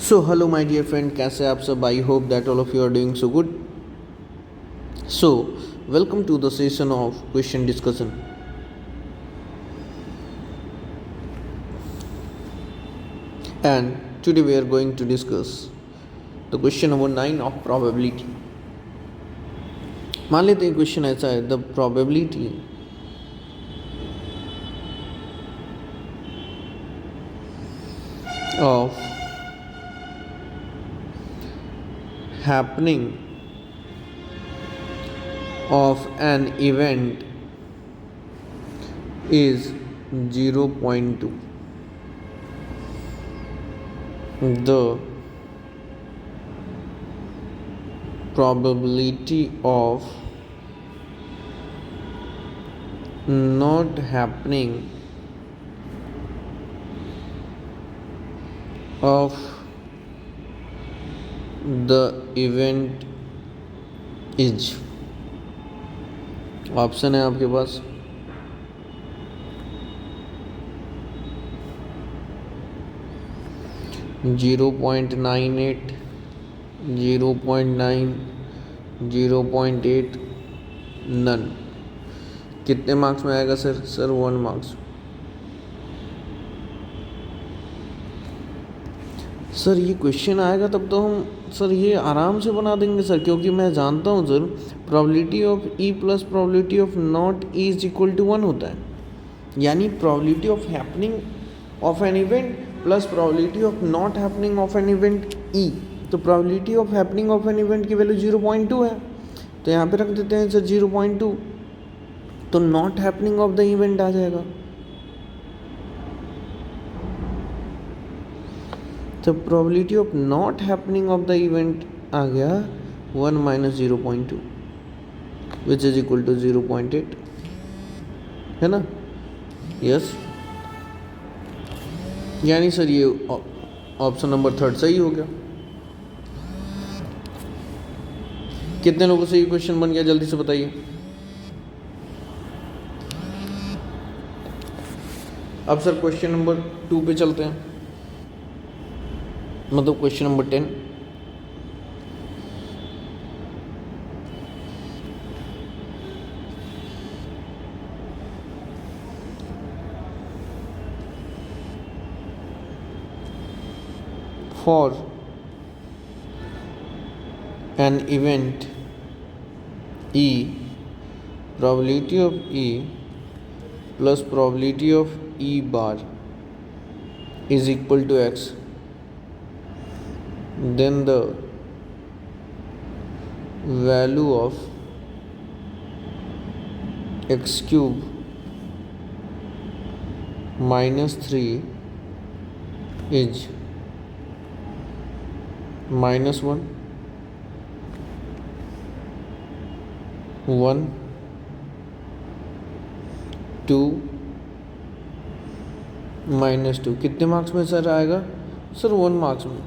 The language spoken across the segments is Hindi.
So hello my dear friend, कैसे आप सब? I hope that all of you are doing so good. So welcome to the session of question discussion. And today we are going to discuss the question number 9 of probability. मान लेते हैं क्वेश्चन ऐसा है, the probability of happening of an event is 0.2. The probability of not happening of the event is, option है आपके पास 0.98, 0.9, 0.8, नन. कितने मार्क्स में आएगा सर? 1 मार्क्स. सर ये क्वेश्चन आएगा तब तो हम सर ये आराम से बना देंगे सर, क्योंकि मैं जानता हूँ sir probability of E plus probability of not E is equal to 1 होता है. यानी probability of happening of an event plus probability of not happening of an event E. तो probability of happening of an event की वैल्यू 0.2 है, तो यहाँ पे रख देते हैं सर 0.2. तो not happening of the event आ जाएगा. तो probability of not happening of the event आ गया 1 minus 0.2 which is equal to 0.8, है ना? यस. यानी सर ये ऑप्शन नंबर 3 सही हो गया. कितने लोगों से ये क्वेश्चन बन गया, जल्दी से बताइए. अब सर क्वेश्चन नंबर 2 पे चलते हैं, मतलब question number 10. For an event E, probability of E plus probability of E bar is equal to X, then the value of X cube minus 3 is -1, 1, 2, -2. कितने मार्क्स में सर आएगा? सर 1 मार्क्स में.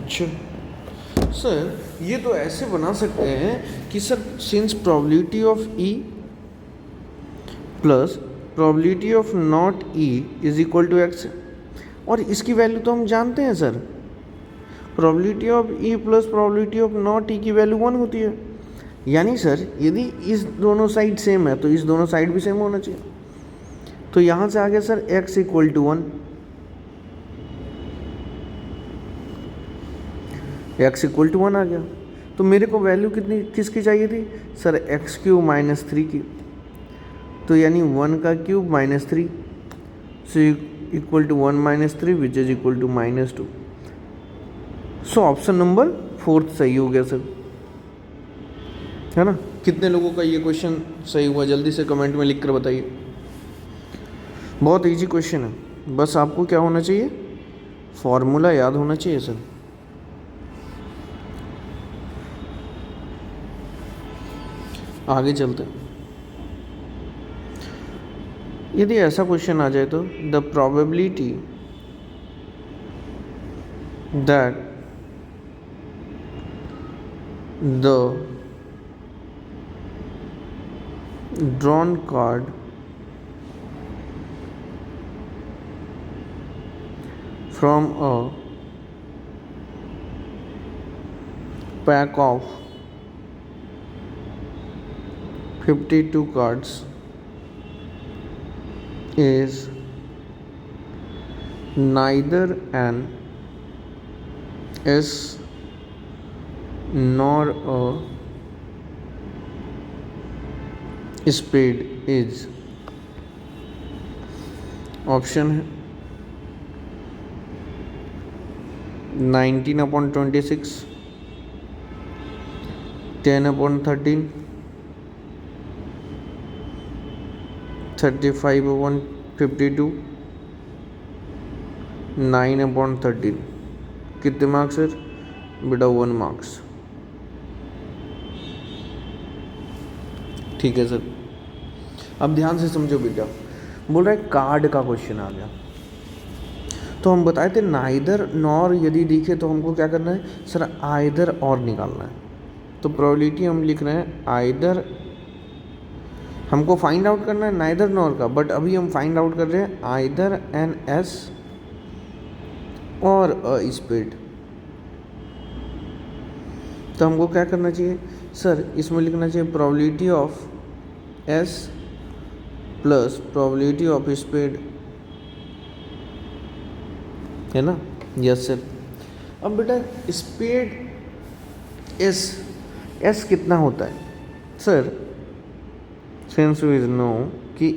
अच्छा सर, ये तो ऐसे बना सकते हैं कि sir since probability of E plus probability of not E is equal to X, और इसकी वैल्यू तो हम जानते हैं sir, probability of E plus probability of not E की वैल्यू 1 होती है. यानी सर यदि इस दोनों साइड सेम है तो इस दोनों साइड भी सेम होना चाहिए. तो यहाँ से आ गया sir x equal to 1, x equal to 1 आ गया. तो मेरे को वैल्यू कितनी किसकी चाहिए थी सर? एक्स क्यूब माइनस 3 की. तो यानी 1 का cube minus 3, so equal to 1 minus 3 which is equal to -2. So option number 4 सही हो गया सर, है ना? कितने लोगों का ये क्वेश्चन सही हुआ, जल्दी से कमेंट में लिख कर बताइए. बहुत इजी क्वेश्चन है, बस आपको क्या होना चाहिए? फॉर्मूला याद होना चाहिए सर. आगे चलते हैं. यदि ऐसा क्वेश्चन आ जाए तो the probability that the drawn card from a pack of 52 cards is neither an S nor a spade is option है 19/26, 10/13, 35/52, 9/13। कितने मार्क्स सर? बेटा 1 मार्क्स। ठीक है सर। अब ध्यान से समझो बेटा, बोल रहा है कार्ड का क्वेश्चन आ गया, तो हम बताए थे नाइदर नॉर यदि दिखे तो हमको क्या करना है सर? आइदर और निकालना है। तो प्रोबेबिलिटी हम लिख रहे हैं आइदर, हमको फाइंड आउट करना है नाइदर नॉर का, बट अभी हम फाइंड आउट कर रहे हैं आइदर एन एस और अ स्पेड। तो हमको क्या करना चाहिए सर? इसमें लिखना चाहिए probability of ace plus probability of spade, है ना? Yes sir. अब बेटा स्पेड एस कितना होता है सर? सिंस वी नो कि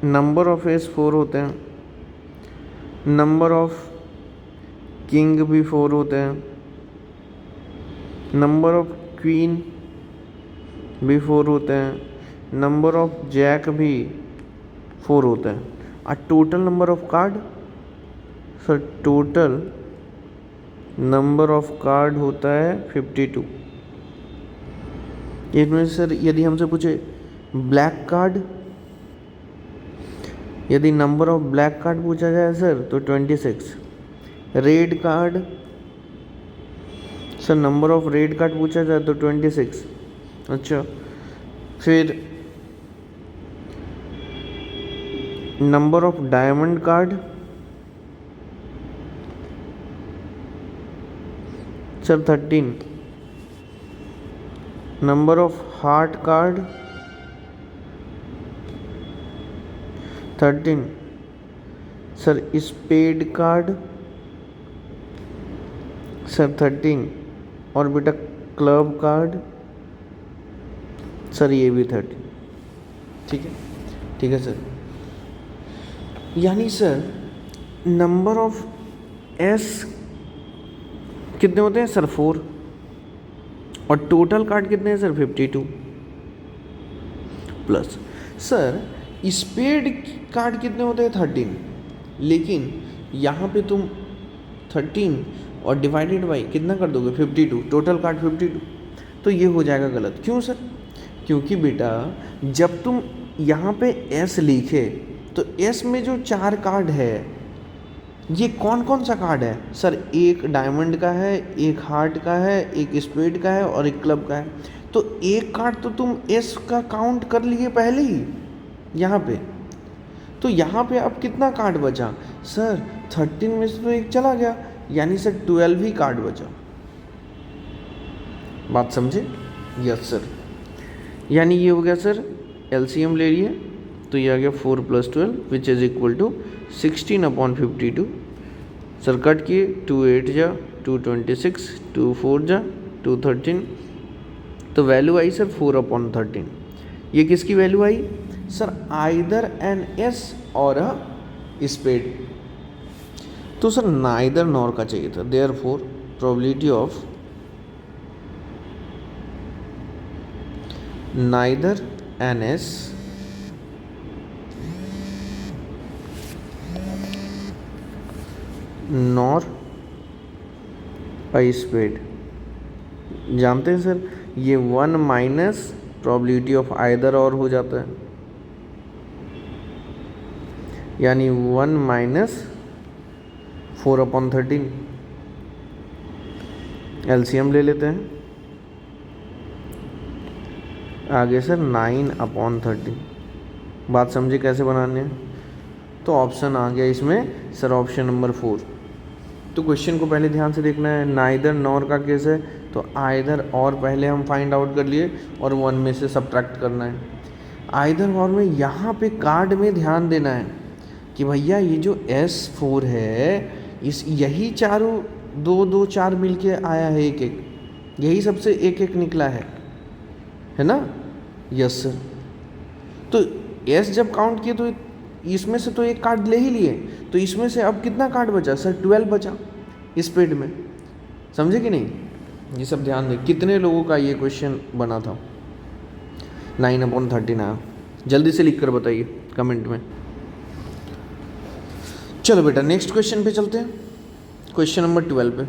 नंबर ऑफ एस 4 होते हैं, नंबर ऑफ किंग भी 4 होते हैं, नंबर ऑफ क्वीन भी 4 होते हैं, नंबर ऑफ जैक भी 4 होते हैं। और total number of card sir, total number of card होता है 52। इसमें सर यदि हमसे पूछे ब्लैक कार्ड, यदि नंबर ऑफ ब्लैक कार्ड पूछा जाए सर तो 26। Red card sir, number of red card पूछा जाए तो 26। अच्छा, फिर number of diamond card sir 13। Number of heart card 13। Sir spade card sir 13। और बेटा क्लब कार्ड सर ये भी 13। ठीक है, ठीक है सर। यानी सर नंबर ऑफ एस कितने होते हैं सर? 4। और टोटल कार्ड कितने हैं sir? 52 plus sir spade card कितने होते हैं? 13। लेकिन यहाँ पे तुम 13 और डिवाइडेड बाई कितना कर दोगे? 52। टोटल कार्ड 52, तो ये हो जाएगा गलत। क्यों सर? क्योंकि बेटा जब तुम यहाँ पे एस लिखे तो एस में जो 4 कार्ड है ये कौन कौन सा कार्ड है सर? एक डायमंड का है, एक हार्ट का है, एक स्पेड का है और एक क्लब का है। तो एक कार्ड तो तुम एस का काउंट कर लिए पहले ही यहाँ पे। तो यहाँ पे अब कितना कार्ड बचा सर? 13 में से तो एक चला गया, यानी सर 12 ही कार्ड बचा। बात समझे? Yes sir. यानी ये हो गया सर, एलसीएम ले लिए तो ये आ गया 4 + 12 which is equal to 16/52। Sir cut किए, 2 8 जा 2 26, 2 4 जा 2 13, तो वैल्यू आई सर 4/13। ये किसकी वैल्यू आई सर? आइदर एन एस और अ स्पेड। तो सर नाइदर नॉर का चाहिए था, therefore probability of neither an ace nor a spade. जानते हैं सर ये 1 माइनस प्रोबेबिलिटी ऑफ आइदर और हो जाता है, यानी 1 माइनस 4/13। एलसीएम ले लेते हैं, आगे सर 9/13। बात समझे कैसे बनाने हैं? तो ऑप्शन आ गया इसमें सर, ऑप्शन नंबर 4। तो क्वेश्चन को पहले ध्यान से देखना है, नाइदर नॉर का केस है तो आइदर और पहले हम फाइंड आउट कर लिए और 1 में से सब्ट्रैक्ट करना है। आइदर और में यहाँ पे कार्ड में ध्यान देना है कि भैया ये जो S4 है इस यही चारों 2 2 4 मिल के आया है, एक एक यही सबसे एक एक निकला है ना। Yes sir. तो S जब काउंट किए तो इसमें से तो एक कार्ड ले ही लिए, तो इसमें से अब कितना कार्ड बचा सर? 12 बचा इस पेड में, समझे कि नहीं? ये सब ध्यान दें। कितने लोगों का ये क्वेश्चन बना था? 9/13 आया। जल्दी से लिख कर बताइए कमेंट में। चलो बेटा नेक्स्ट क्वेश्चन पे चलते हैं, क्वेश्चन नंबर 12 पे।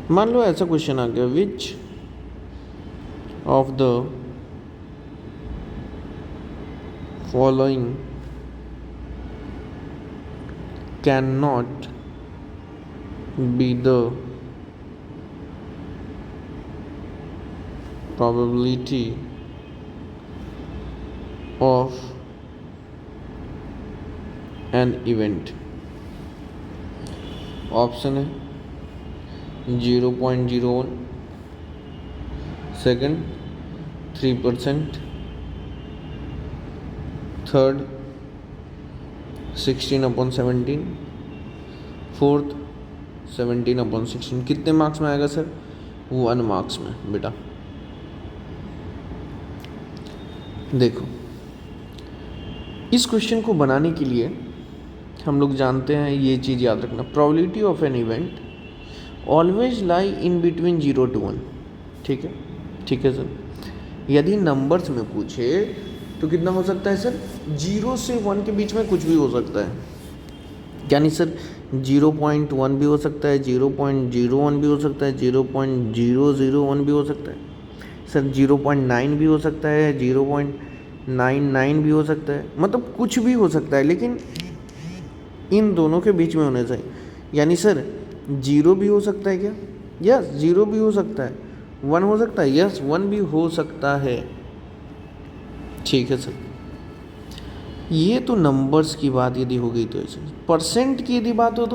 मान लो ऐसा क्वेश्चन आ गया, which of the following can not be the probability of an event। Option है 0.01, सेकंड 3%, थर्ड 16/17, फोर्थ 17/16। कितने मार्क्स में आएगा सर? 1 मार्क्स में बेटा। देखो इस क्वेश्चन को बनाने के लिए हम लोग जानते हैं ये चीज़ याद रखना, probability of an event always lie in between 0 to 1। ठीक है, ठीक है सर। यदि नंबर्स में पूछे तो कितना हो सकता है सर? 0 से 1 के बीच में कुछ भी हो सकता है। यानी सर 0.1 भी हो सकता है, 0.01 भी हो सकता है, 0.001 भी हो सकता है सर, 0.9 भी हो सकता है, 0.99 भी हो सकता है, मतलब कुछ भी हो सकता है, लेकिन इन दोनों के बीच में होने चाहिए। यानी सर 0 भी हो सकता है क्या? यस 0 भी हो सकता है। 1 हो सकता है? यस 1 भी हो सकता है। ठीक है सर। ये तो नंबर्स की बात यदि हो गई तो ऐसे। परसेंट की यदि बात हो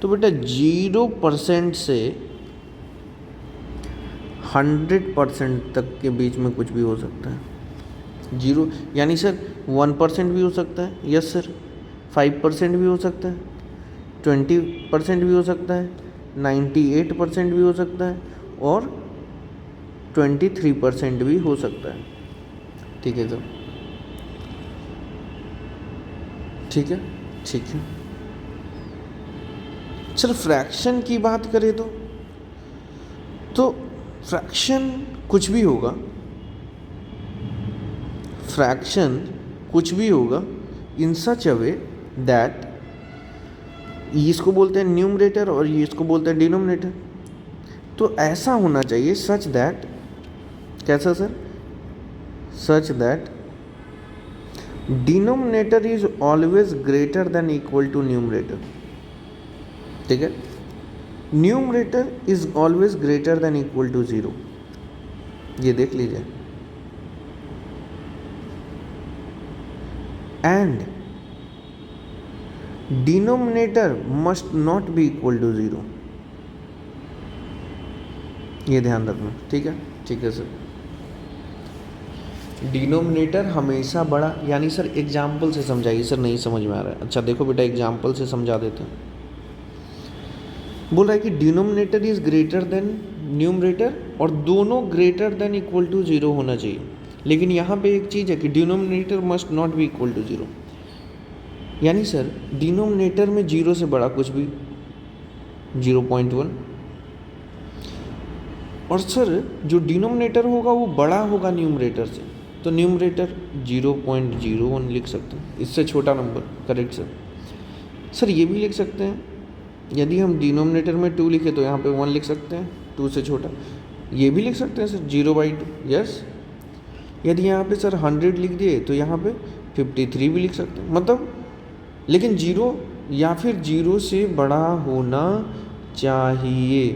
तो बेटा 0% से 100% तक के बीच में कुछ भी हो सकता है। 0 यानी सर 1% भी हो सकता है, यस सर, 5% भी हो सकता है, 20% भी हो सकता है, 98% भी हो सकता है और 23% भी हो सकता है। ठीक है सर, ठीक है, ठीक है सर। फ्रैक्शन की बात करें तो फ्रैक्शन कुछ भी होगा, फ्रैक्शन कुछ भी होगा इन सच अ वे दैट, इसको बोलते हैं न्यूमरेटर और ये इसको बोलते हैं डिनोमिनेटर। तो ऐसा होना चाहिए सच दैट, कैसा sir? Such that denominator is always greater than equal to numerator. ठीक है, numerator is always greater than equal to 0। ये देख लीजिए। And denominator must not be equal to 0। ये ध्यान रखना। ठीक है, ठीक है सर। डिनोमिनेटर हमेशा बड़ा, यानी सर एग्जाम्पल से समझाइए सर, नहीं समझ में आ रहा है। अच्छा देखो बेटा एग्जाम्पल से समझा देते हैं। बोल रहा है कि denominator is greater than numerator और दोनों ग्रेटर देन इक्वल टू 0 होना चाहिए। लेकिन यहाँ पे एक चीज़ है कि denominator must not be equal to 0। यानी सर डिनोमिनेटर में 0 से बड़ा कुछ भी, 0.1, और सर जो डिनोमिनेटर होगा वो बड़ा होगा न्यूमरेटर से, तो न्यूमरेटर 0.01 लिख सकते हैं, इससे छोटा नंबर। Correct sir. सर ये भी लिख सकते हैं, यदि हम डिनोमिनेटर में 2 लिखे तो यहाँ पे 1 लिख सकते हैं, 2 से छोटा। ये भी लिख सकते हैं सर 0/2, यस। यदि यहाँ पे सर 100 लिख दिए तो यहाँ पे 53 भी लिख सकते हैं, मतलब लेकिन 0 या फिर 0 से बड़ा होना चाहिए।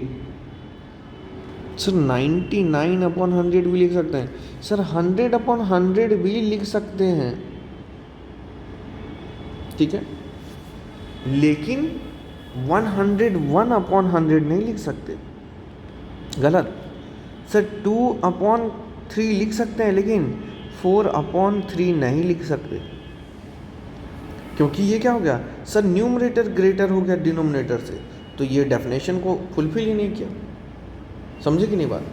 सर 99/100 भी लिख सकते हैं सर, 100/100 भी लिख सकते हैं, ठीक है, लेकिन 101/100 नहीं लिख सकते, गलत। सर 2/3 लिख सकते हैं, लेकिन 4/3 नहीं लिख सकते, क्योंकि ये क्या हो गया सर, न्यूमरेटर ग्रेटर हो गया डिनोमिनेटर से, तो ये डेफिनेशन को फुलफिल ही नहीं किया। समझे कि नहीं बात?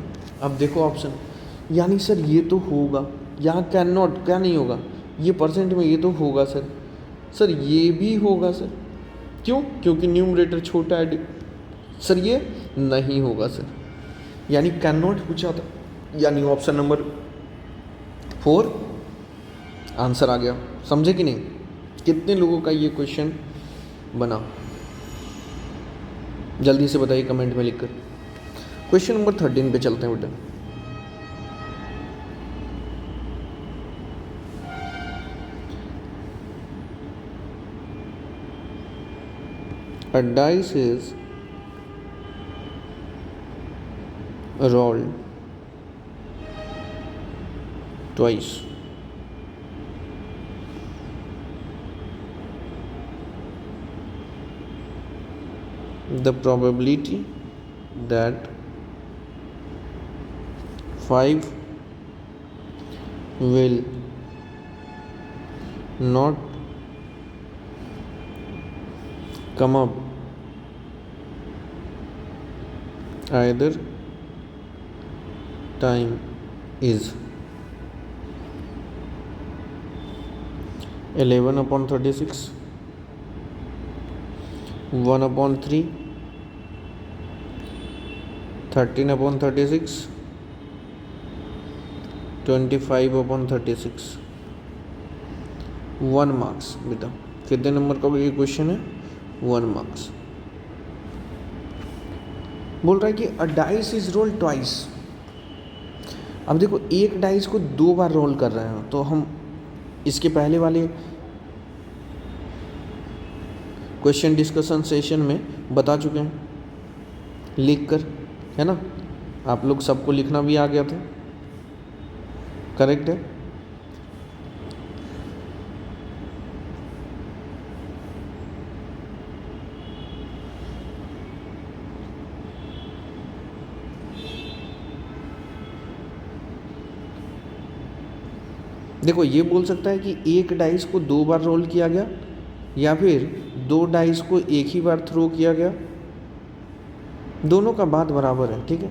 अब देखो ऑप्शन, यानी सर ये तो होगा, यहाँ कैन नॉट, क्या नहीं होगा, ये परसेंट में ये तो होगा सर, सर ये भी होगा सर, क्यों? क्योंकि न्यूमरेटर छोटा है, सर ये नहीं होगा सर, यानी कैन नॉट पूछा था, यानी ऑप्शन नंबर 4 आंसर आ गया। समझे कि नहीं? कितने लोगों का ये क्वेश्चन बना, जल्दी से बताइए कमेंट में लिखकर। क्वेश्चन नंबर 13 पे चलते हैं बेटा। A dice is rolled twice. The probability that 5 will not come up either time is 11/36, 1/3, 13/36, 25/36। 1 marks बेटा। कितने नंबर का ये क्वेश्चन है? 1 मार्क्स। बोल रहा है कि अ डाइस इज रोल ट्वाइस। अब देखो, एक डाइस को 2 बार रोल कर रहे हैं, तो हम इसके पहले वाले क्वेश्चन डिस्कशन सेशन में बता चुके हैं लिख कर, है ना? आप लोग सबको लिखना भी आ गया था, करेक्ट है? देखो, ये बोल सकता है कि एक डाइस को 2 बार रोल किया गया, या फिर 2 डाइस को एक ही बार थ्रो किया गया, दोनों का बात बराबर है, ठीक है?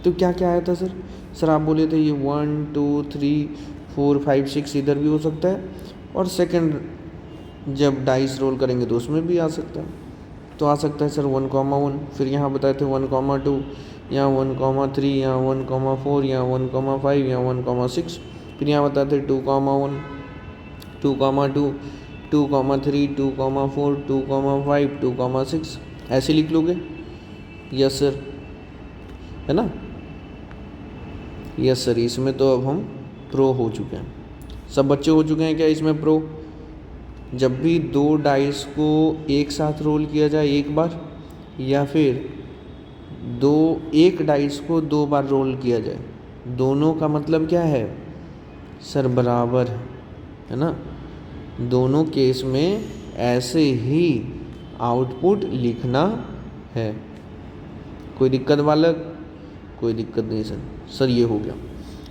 तो क्या क्या आया था सर? सर आप बोले थे ये 1 2 3 4 5 6 इधर भी हो सकता है, और सेकंड जब डाइस रोल करेंगे तो उसमें भी आ सकता है। तो आ सकता है सर 1,1, फिर यहाँ बताए थे 1,2, यहाँ 1,3, यहाँ 1,4, यहाँ 1,5, यहाँ 1,6, फिर यहाँ बताते थे 2,1, 2,2, 2,3, 2,4, 2,5, 2,6, ऐसे लिख लोगे? यस सर, है ना? Yes sir. इसमें तो अब हम प्रो हो चुके हैं, सब बच्चे हो चुके हैं क्या इसमें प्रो? जब भी 2 डाइस को एक साथ रोल किया जाए एक बार, या फिर एक डाइस को 2 बार रोल किया जाए, दोनों का मतलब क्या है सर? बराबर है ना? दोनों केस में ऐसे ही आउटपुट लिखना है। कोई दिक्कत बालक? कोई दिक्कत नहीं सर। सर ये हो गया।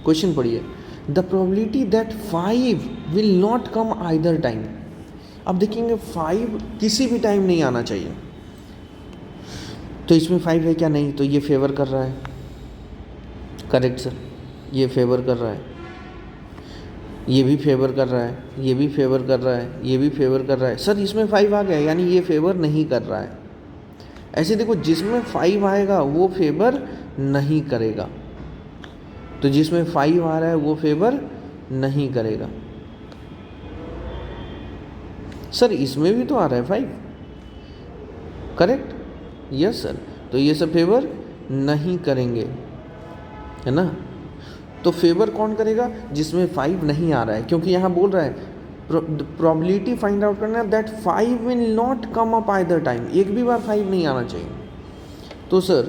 क्वेश्चन पढ़िए, the probability that 5 will not come either time. अब देखेंगे 5 किसी भी टाइम नहीं आना चाहिए, तो इसमें 5 है क्या? नहीं, तो ये फेवर कर रहा है, करेक्ट सर, ये फेवर कर रहा है, ये भी फेवर कर रहा है, ये भी फेवर कर रहा है, ये भी फेवर कर रहा है। सर इसमें 5 आ गया, यानी ये फेवर नहीं कर रहा है। ऐसे देखो, जिसमें 5 आएगा वो फेवर नहीं करेगा, तो जिसमें 5 आ रहा है वो फेवर नहीं करेगा। सर इसमें भी तो आ रहा है 5, करेक्ट? यस सर, तो ये सब फेवर नहीं करेंगे, है ना? तो फेवर कौन करेगा? जिसमें 5 नहीं आ रहा है, क्योंकि यहाँ बोल रहा है प्रोबेबिलिटी फाइंड आउट करना है that 5 will not come up either time, एक भी बार 5 नहीं आना चाहिए। तो सर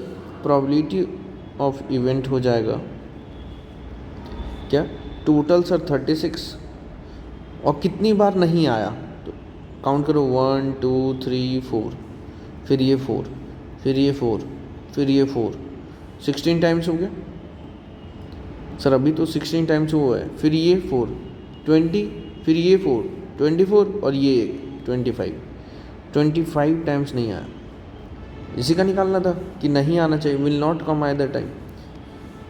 प्रोबेबिलिटी ऑफ इवेंट हो जाएगा क्या, टोटल सर 36, और कितनी बार नहीं आया तो काउंट करो, 1 2 3 4, फिर ये 4, फिर ये 4, फिर ये 4, 16 टाइम्स हो गया सर, अभी तो 16 टाइम्स हुआ है, फिर ये 4 20, फिर ये 4 24, और ये 25 टाइम्स नहीं आया। इसी का निकालना था कि नहीं आना चाहिए, will not come at the time.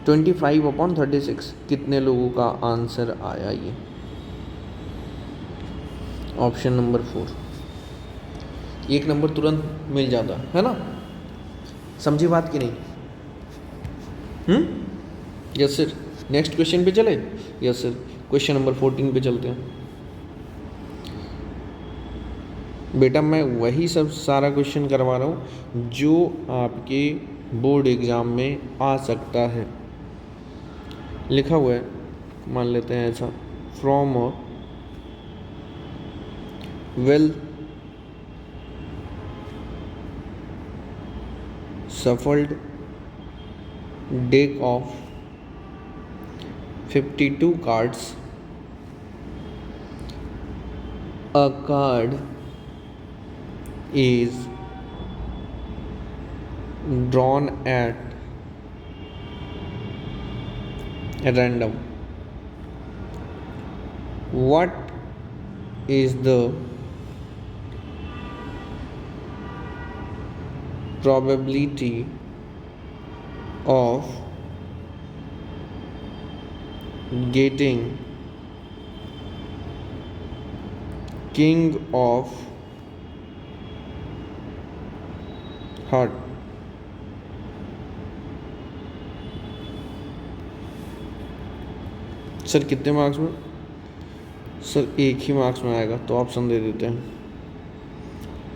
25/36 कितने लोगों का आंसर आया, ये ऑप्शन नंबर 4। 1 नंबर तुरंत मिल जाता है ना, समझी बात कि नहीं? Yes sir. नेक्स्ट क्वेश्चन पे चले? यस सर, क्वेश्चन नंबर 14 पे चलते हैं। बेटा मैं वही सब सारा क्वेश्चन करवा रहा हूँ जो आपके बोर्ड एग्ज़ाम में आ सकता है। लिखा हुआ है, मान लेते हैं ऐसा, from a well shuffled deck of 52 cards, a card is drawn at random. What is the probability of getting king of heart? Sir कितने मार्क्स में? सर एक ही मार्क्स में आएगा, तो ऑप्शन दे देते हैं।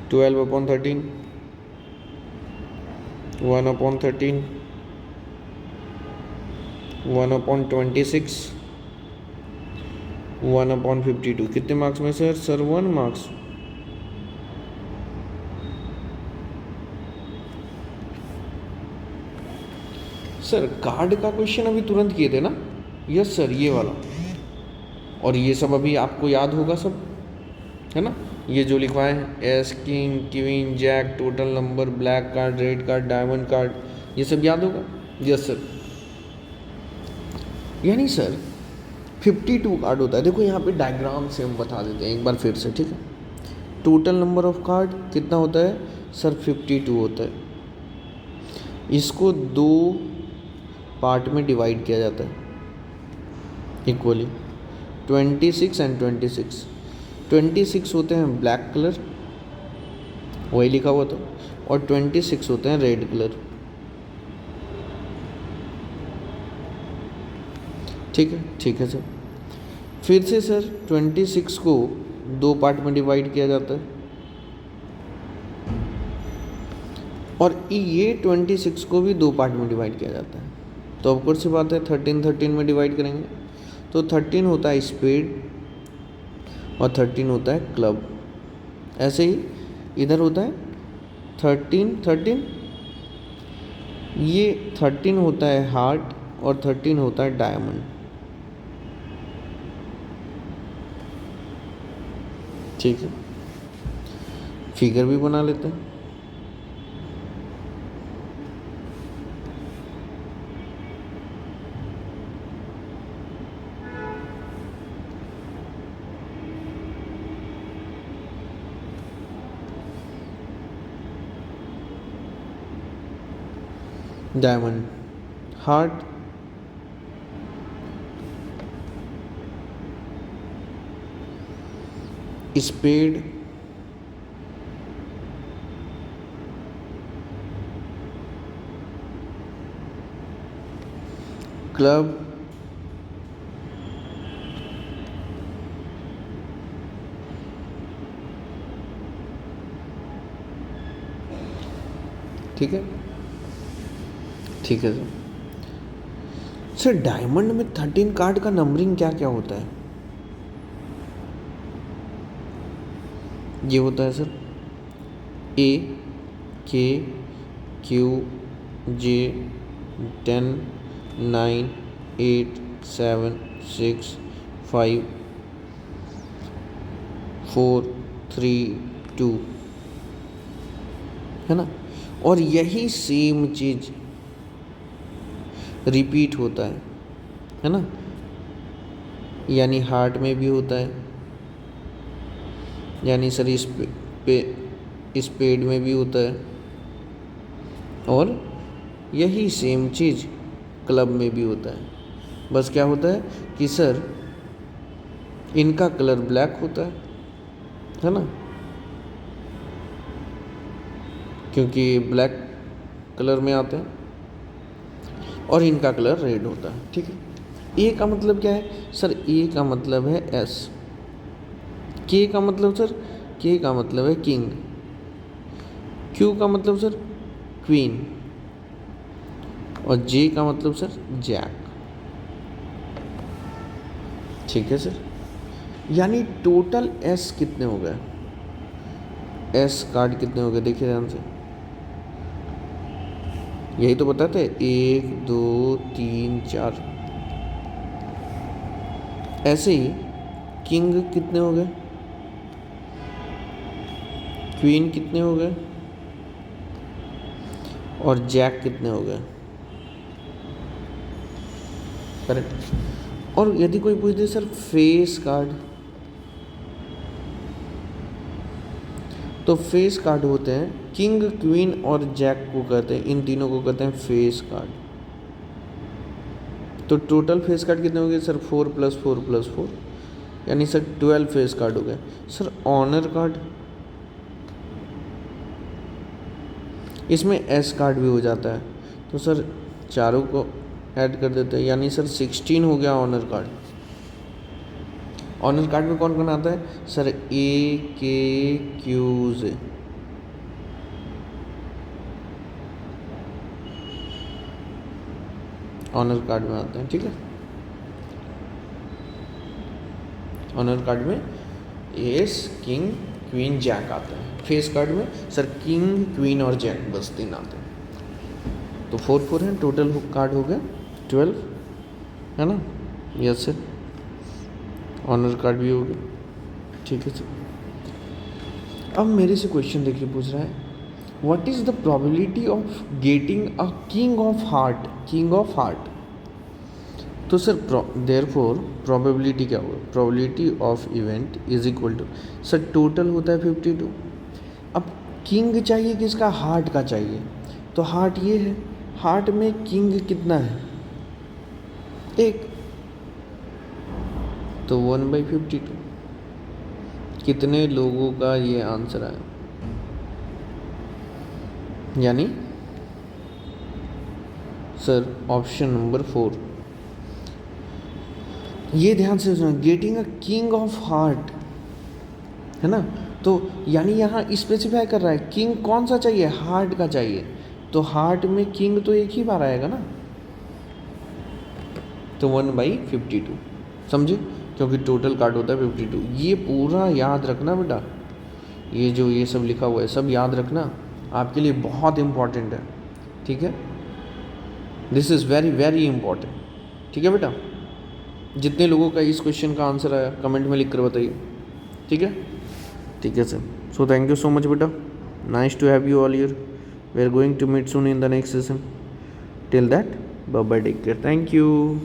12/13, 1/13, 1/26, 1/52। कितने मार्क्स में sir? Sir 1 marks. Sir card का क्वेश्चन अभी तुरंत किए थे ना? यस सर, ये वाला, और ये सब अभी आपको याद होगा सब, है ना? ये जो लिखवाए हैं, ace, king, queen, jack, total number, black card, red card, diamond card, ये सब याद होगा। Yes sir. यानी सर 52 कार्ड होता है। देखो यहाँ पे डायग्राम से हम बता देते हैं एक बार फिर से, ठीक है? टोटल नंबर ऑफ कार्ड कितना होता है सर? 52 होता है। इसको 2 पार्ट में डिवाइड किया जाता है इक्वली, 26 एंड 26। 26 होते हैं ब्लैक कलर, वही लिखा हुआ था, और 26 होते हैं रेड कलर, ठीक है? ठीक है सर। फिर से सर 26 को 2 पार्ट में डिवाइड किया जाता है, और ये 26 को भी 2 पार्ट में डिवाइड किया जाता है। तो ऑफकोर्स सी बात है 13 में डिवाइड करेंगे, तो 13 होता है स्पेड और 13 होता है क्लब। ऐसे ही इधर होता है 13, ये 13 होता है हार्ट और 13 होता है डायमंड, ठीक है? फिगर भी बना लेते हैं। डायमंड, हार्ट, स्पेड, क्लब, ठीक है? ठीक है सर। सर डायमंड में 13 कार्ड का नंबरिंग क्या क्या होता है? ये होता है sir A, K, Q, J, 10 9 8 7 6 5 4 3 2, है ना। और यही सेम चीज रिपीट होता है ना। यानी हार्ट में भी होता है, यानी सर स्पेड में भी होता है, और यही सेम चीज़ क्लब में भी होता है। बस क्या होता है कि सर इनका कलर ब्लैक होता है ना, क्योंकि ब्लैक कलर में आते हैं, और इनका कलर रेड होता है। ठीक है। ए का मतलब क्या है सर? ए का मतलब है एस। के का मतलब सर? के का मतलब है किंग। क्यू का मतलब सर? क्वीन। और जे का मतलब सर? जैक। ठीक है सर। यानी टोटल एस कितने हो गए? एस कार्ड कितने हो गए? देखिए ध्यान से, यही तो बताते हैं, 1 2 3 4। ऐसे ही किंग कितने हो गए, क्वीन कितने हो गए, और जैक कितने हो गए? करेक्ट। और यदि कोई पूछ दे सर फेस कार्ड, तो फेस कार्ड होते हैं किंग, क्वीन और जैक को कहते हैं, इन तीनों को कहते हैं फेस कार्ड। तो टोटल फेस कार्ड कितने हो गए सर? 4 + 4 + 4, यानी सर 12 फेस कार्ड हो गए। सर ऑनर कार्ड, इसमें एस कार्ड भी हो जाता है, तो सर चारों को ऐड कर देते हैं, यानी सर 16 हो गया ऑनर कार्ड। ऑनर कार्ड में कौन कौन आता है सर? ए के क्यूज, ऑनर कार्ड में आते हैं। ठीक है। ऑनर कार्ड में एस, किंग, क्वीन, जैक आते हैं। फेस कार्ड में सर किंग, क्वीन और जैक, बस 3 आते हैं। तो 4 4 है, टोटल कार्ड हो गया 12, है ना। Yes sir. ऑनर कार्ड भी हो गया। ठीक है सर। अब मेरे से क्वेश्चन देखिए, पूछ रहा है what is the probability of getting a king of heart? King of heart, तो सर देयरफॉर प्रोबेबिलिटी क्या होगा? Probability of event is equal to, sir total होता है 52। अब किंग चाहिए किसका? हार्ट का चाहिए। तो हार्ट ये है, हार्ट में किंग कितना है? 1, तो 1/52। कितने लोगों का ये आंसर आया? यानी सर ऑप्शन नंबर 4। ये ध्यान से सुनो, getting a king of heart, है ना। तो यानी यहाँ स्पेसिफाई कर रहा है किंग कौन सा चाहिए? हार्ट का चाहिए। तो हार्ट में किंग तो एक ही बार आएगा ना, तो 1/52, समझे? क्योंकि टोटल कार्ड होता है 52। ये पूरा याद रखना बेटा, ये जो ये सब लिखा हुआ है सब याद रखना, आपके लिए बहुत इम्पॉर्टेंट है। ठीक है, this is very very important. ठीक है बेटा, जितने लोगों का इस क्वेश्चन का आंसर आया कमेंट में लिख कर बताइए। ठीक है, ठीक है sir. So thank you so much बेटा, nice to have you all here. We are going to meet soon in the next session. Till that, bye bye, take care, thank you.